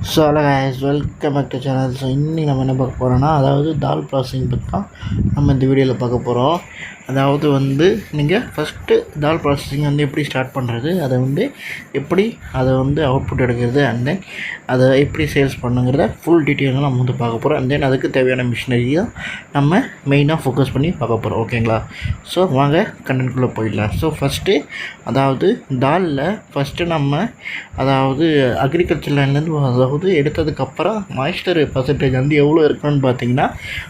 So hello guys, welcome back to channel. So இன்றைக்கி நம்ம என்ன பார்க்க போகிறோன்னா, அதாவது தால் ப்ராசஸிங் பற்றி தான் நம்ம இந்த வீடியோவில் பார்க்க போகிறோம். அதாவது நீங்கள் ஃபஸ்ட்டு தால் ப்ராசஸிங் எப்படி ஸ்டார்ட் பண்ணுறது, எப்படி அதை அவுட்புட் எடுக்கிறது, அண்ட் தென் அதை எப்படி சேல்ஸ் பண்ணுங்கிறத ஃபுல் டீட்டெயிலாக நம்ம பார்க்க போகிறோம். அண்ட் தென் அதுக்கு தேவையான மிஷினரி தான் நம்ம மெயினாக ஃபோக்கஸ் பண்ணி பார்க்க போகிறோம். ஓகேங்களா? ஸோ வாங்க கண்டென்ட்குள்ளே போயிடலாம். ஸோ ஃபஸ்ட்டு அதாவது தாலில் நம்ம அக்ரிகல்ச்சர் லேண்ட்லேருந்து எடுத்ததுக்கப்புறம் மாய்ஸ்டர் பர்சன்டேஜ் எவ்வளோ இருக்கணும்னு பார்த்தீங்கன்னா,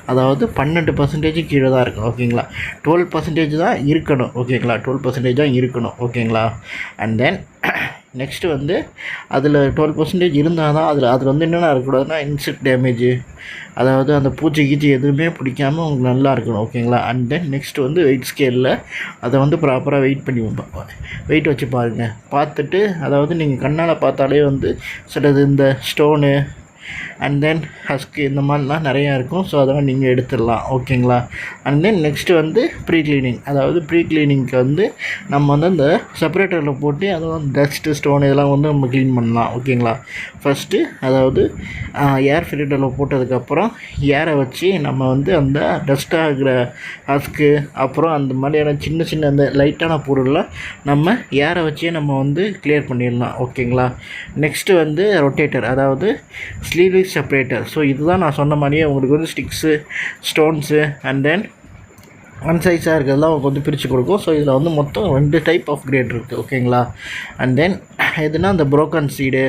12% கீழே தான் இருக்கும். ஓகேங்களா? 12% தான் இருக்கணும். ஓகேங்களா? 12% தான் இருக்கணும். ஓகேங்களா? அண்ட் தென் நெக்ஸ்ட்டு அதில் 12% இருந்தால் தான் அதில் என்னென்ன இருக்கக்கூடாதுன்னா, இன்செக்ட் டேமேஜு, அந்த பூச்சி கீச்சி எதுவுமே பிடிக்காமல் உங்களுக்கு நல்லா இருக்கணும். ஓகேங்களா? அண்ட் தென் நெக்ஸ்ட்டு வெயிட் ஸ்கேலில் அதை ப்ராப்பராக வெயிட் வச்சு பாருங்கள். பார்த்துட்டு நீங்கள் கண்ணால் பார்த்தாலே சிலது இந்த ஸ்டோனு அண்ட் தென் ஹஸ்க்கு இந்த மாதிரிலாம் நிறையா இருக்கும். ஸோ அதெல்லாம் நீங்கள் எடுத்துடலாம். ஓகேங்களா? And then next pre cleaning. Pre கிளீனிங்க்கு நம்ம அந்த செப்பரேட்டரில் போட்டு டஸ்ட்டு ஸ்டோன் இதெல்லாம் நம்ம க்ளீன் பண்ணலாம். ஓகேங்களா? ஃபஸ்ட்டு ஏர் ஃபில்டரில் போட்டதுக்கப்புறம் ஏரை வச்சு நம்ம அந்த டஸ்ட்டாக இருக்கிற ஹஸ்க்கு அப்புறம் அந்த மாதிரியான சின்ன சின்ன அந்த லைட்டான பொருள்லாம் நம்ம ஏரை வச்சே நம்ம கிளியர் பண்ணிடலாம். ஓகேங்களா? Next rotator, sleeveless separator. So இதுதான் நான் சொன்ன மாதிரியே உங்களுக்கு sticks, stones and then one சைஸாக இருக்கிறதுலாம் உங்களுக்கு பிரித்து கொடுக்கும். ஸோ இதில் மொத்தம் 2 டைப் ஆஃப் கிரேட் இருக்குது. ஓகேங்களா? அண்ட் தென் எதுனா அந்த புரோக்கன் சீடு,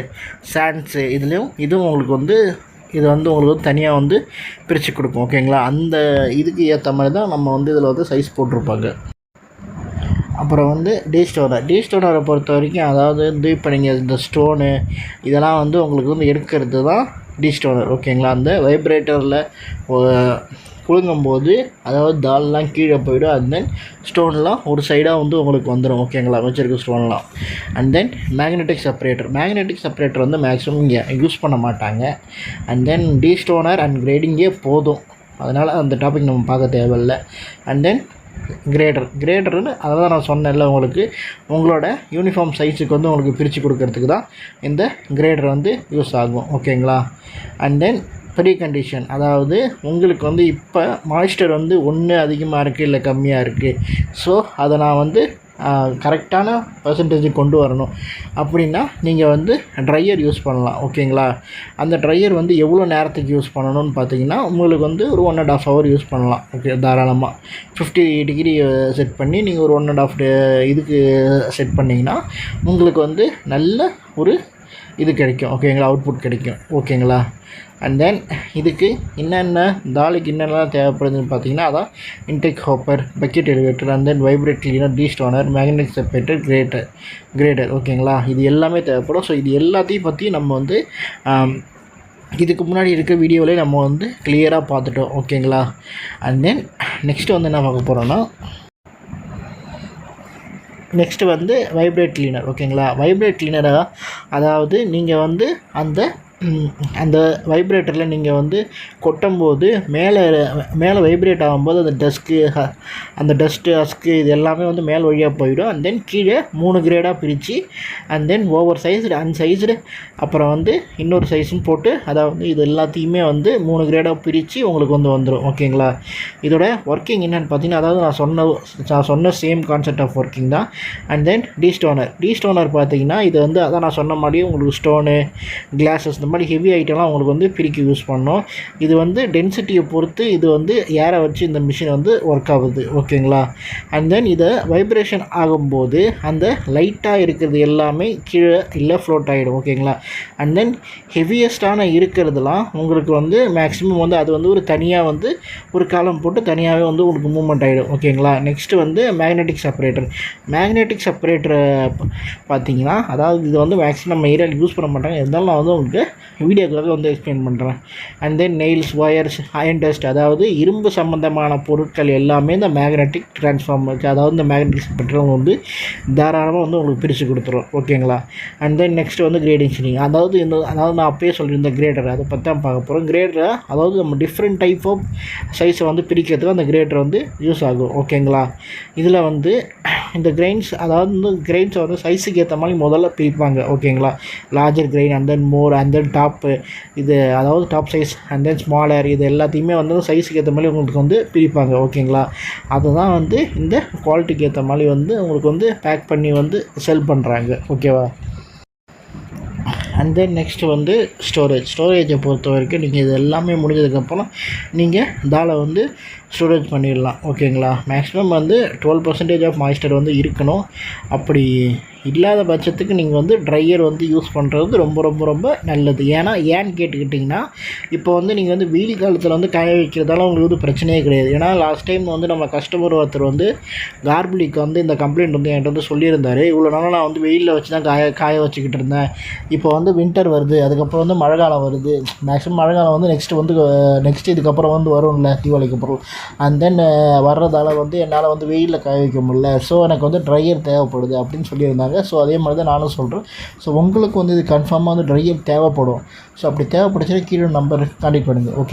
சாண்ட்ஸு இதுவும் உங்களுக்கு இது உங்களுக்கு தனியாக பிரித்து கொடுக்கும். ஓகேங்களா? அந்த இதுக்கு ஏற்ற மாதிரி தான் நம்ம இதில் சைஸ் போட்டிருப்பாங்க. அப்புறம் டீஸ்டோனரை பொறுத்த வரைக்கும் இப்போ நீங்கள் இந்த ஸ்டோனு இதெல்லாம் உங்களுக்கு எடுக்கிறது தான் டீஸ்டோனர். ஓகேங்களா? அந்த வைப்ரேட்டரில் புழுங்கும்போது தால்லாம் கீழே போய்டும். அண்ட் தென் ஸ்டோன்லாம் ஒரு சைடாக உங்களுக்கு வந்துடும். ஓகேங்களா? வச்சுருக்க ஸ்டோன்லாம். And then magnetic separator maximum இங்கே யூஸ் பண்ண மாட்டாங்க. அண்ட் தென் டீஸ்டோனர் அண்ட் கிரேடிங்கே போதும். அதனால் அந்த டாபிக் நம்ம பார்க்க தேவையில்லை. அண்ட் தென் கிரேடர்னு அதான் நான் சொன்னேன்ல, உங்களோட யூனிஃபார்ம் சைஸுக்கு உங்களுக்கு பிரித்து கொடுக்கறதுக்கு தான் இந்த கிரேடர் யூஸ் ஆகும். ஓகேங்களா? அண்ட் தென் ப்ரீ கண்டிஷன், உங்களுக்கு இப்போ மாய்ஸ்டர் ஒன்று அதிகமாக இருக்குது இல்லை கம்மியாக இருக்குது. ஸோ அதை நான் கரெக்டான பர்சன்டேஜ் கொண்டு வரணும் அப்படின்னா நீங்கள் ட்ரையர் யூஸ் பண்ணலாம். ஓகேங்களா? அந்த ட்ரையர் எவ்வளோ நேரத்துக்கு யூஸ் பண்ணணும்னு பார்த்தீங்கன்னா, உங்களுக்கு ஒரு 1.5 hour யூஸ் பண்ணலாம். ஓகே, தாராளமாக 50 டிகிரி செட் பண்ணி நீங்கள் ஒரு 1.5 இதுக்கு செட் பண்ணிங்கன்னா உங்களுக்கு நல்ல ஒரு இது கிடைக்கும். ஓகேங்களா? அவுட்புட் கிடைக்கும். ஓகேங்களா? அண்ட் தென் இதுக்கு தாலுக்கு என்னென்னலாம் தேவைப்படுதுன்னு பார்த்தீங்கன்னா, அதான் intake hopper, bucket elevator, and then vibrate cleaner, destoner, magnetic separator, grader. ஓகேங்களா? இது எல்லாமே தேவைப்படும். ஸோ இது எல்லாத்தையும் பற்றி நம்ம இதுக்கு முன்னாடி இருக்க வீடியோவிலே நம்ம கிளியராக பார்த்துட்டோம். ஓகேங்களா? அண்ட் தென் நெக்ஸ்ட்டு என்ன பார்க்க போகிறோன்னா, நெக்ஸ்ட்டு வைப்ரேட் கிளீனர். ஓகேங்களா? வைப்ரேட் கிளீனராக நீங்கள் அந்த வைப்ரேட்டரில் நீங்கள் கொட்டும்போது மேலே வைப்ரேட் ஆகும்போது அந்த டஸ்ட்டு ஹஸ்க்கு இது எல்லாமே மேல் வழியாக போயிடும். அண்ட் தென் கீழே 3 கிரேடாக பிரித்து அண்ட் தென் ஓவர் சைஸ்டு, அன்சைஸ்டு, அப்புறம் இன்னொரு சைஸும் போட்டு இது எல்லாத்தையுமே 3 கிரேடாக பிரித்து உங்களுக்கு வந்துடும். ஓகேங்களா? இதோட ஒர்க்கிங் என்னென்னு பார்த்தீங்கன்னா, நான் சொன்ன சேம் கான்செப்ட் ஆஃப் ஒர்க்கிங் தான். அண்ட் தென் டீஸ்டோனர் பார்த்தீங்கன்னா, இது அதான் நான் சொன்ன மாதிரியே உங்களுக்கு ஸ்டோனு, கிளாஸஸ் இந்த மாதிரி ஹெவி ஐட்டம்லாம் உங்களுக்கு பிரிக்க யூஸ் பண்ணோம். இது டென்சிட்டியை பொறுத்து இது ஏரை வச்சு இந்த மிஷின் ஒர்க் ஆகுது. ஓகேங்களா? அண்ட் தென் இதை வைப்ரேஷன் ஆகும்போது அந்த லைட்டாக இருக்கிறது எல்லாமே கீழே இல்லை ஃப்ளோட் ஆகிடும். ஓகேங்களா? அண்ட் தென் ஹெவியஸ்டான இருக்கிறதுலாம் உங்களுக்கு மேக்ஸிமம் அது ஒரு தனியாக ஒரு காலம் போட்டு தனியாகவே உங்களுக்கு மூவ்மெண்ட் ஆகிடும். ஓகேங்களா? நெக்ஸ்ட்டு மேக்னெட்டிக் செப்பரேட்டரை பார்த்தீங்கன்னா, இது மேக்ஸிமம் நம்ம ஏரியாவில் யூஸ் பண்ண மாட்டாங்க. இருந்தாலும் நான் உங்களுக்கு வீடியோக்காக எக்ஸ்பிளைன் பண்ணுறேன். And then nails, wires, iron dust, இரும்பு சம்மந்தமான பொருட்கள் எல்லாமே இந்த மேக்னெட்டிக் ட்ரான்ஸ்ஃபார்மர், இந்த மேக்னெட்டிக் செப்பரேட்டர் தாராளமாக உங்களுக்கு பிரித்து கொடுத்துரும். ஓகேங்களா? அண்ட் தென் நெக்ஸ்ட்டு கிரேடிங் ஸ்டிங், நான் அப்பயே சொல்லியிருந்த கிரேடர், அதை பற்றி தான் பார்க்க போகிறோம். கிரேடரை நம்ம டிஃப்ரெண்ட் டைப் ஆஃப் சைஸை பிரிக்கிறதுக்கு அந்த கிரேடர் யூஸ் ஆகும். ஓகேங்களா? இதில் இந்த கிரெயின்ஸ், கிரெயின்ஸை சைஸுக்கு ஏற்ற மாதிரி முதல்ல பிரிப்பாங்க. ஓகேங்களா? Larger grain, and then more, and then top இது அதாவது top size and then smaller இது எல்லாத்தையுமே வந்து சைஸுக்கு ஏற்ற மாதிரி உங்களுக்கு வந்து பிரிப்பாங்க. ஓகேங்களா, அதுதான் வந்து இந்த குவாலிட்டிக்கு ஏற்ற மாதிரி வந்து உங்களுக்கு வந்து பேக் பண்ணி வந்து செல் பண்ணுறாங்க. ஓகேவா. அண்ட் தென் நெக்ஸ்ட்டு வந்து ஸ்டோரேஜை பொறுத்த வரைக்கும் நீங்கள் இது எல்லாமே முடிஞ்சதுக்கப்புறம் நீங்கள் தாலை வந்து ஸ்டோரேஜ் பண்ணிடலாம். ஓகேங்களா. மேக்ஸிமம் வந்து 12% ஆஃப் மாய்ஸ்டர் வந்து இருக்கணும். அப்படி இல்லாத பட்சத்துக்கு நீங்கள் வந்து ட்ரையர் வந்து யூஸ் பண்ணுறது ரொம்ப ரொம்ப ரொம்ப நல்லது. ஏன்னு கேட்டுக்கிட்டிங்கன்னா இப்போ வந்து நீங்கள் வந்து வெயில் காலத்தில் வந்து காய வைக்கிறதால உங்களுக்கு வந்து பிரச்சனையே கிடையாது. ஏன்னா லாஸ்ட் டைம் வந்து நம்ம கஸ்டமர் ஒருத்தர் வந்து கார்பிளிக்கு வந்து இந்த கம்ப்ளைண்ட் வந்து என்கிட்ட வந்து சொல்லியிருந்தார். இவ்வளோ நாளாக நான் வந்து வெயிலில் வச்சு தான் காய வச்சுக்கிட்டு இருந்தேன். இப்போ வந்து வின்டர் வருது, அதுக்கப்புறம் வந்து மழை காலம் வருது. மேக்ஸிமம் மழை காலம் வந்து நெக்ஸ்ட் இதுக்கப்புறம் வந்து வரும்ல தீபாவளிக்கு அப்புறம். அண்ட் தென் வர்றதால வந்து என்னால் வந்து வெயிலில் காய வைக்க முடியல. ஸோ எனக்கு வந்து ட்ரையர் தேவைப்படுது அப்படின்னு சொல்லியிருந்தாங்க. ஸோ அதே மாதிரி தான் நானும் சொல்கிறேன். ஸோ உங்களுக்கு வந்து இது கன்ஃபார்மாக வந்து ட்ரையர் தேவைப்படும். ஸோ அப்படி தேவைப்படுச்சுன்னா கீழே நம்பர் கான்டெக்ட் பண்ணுங்கள். ஓகே.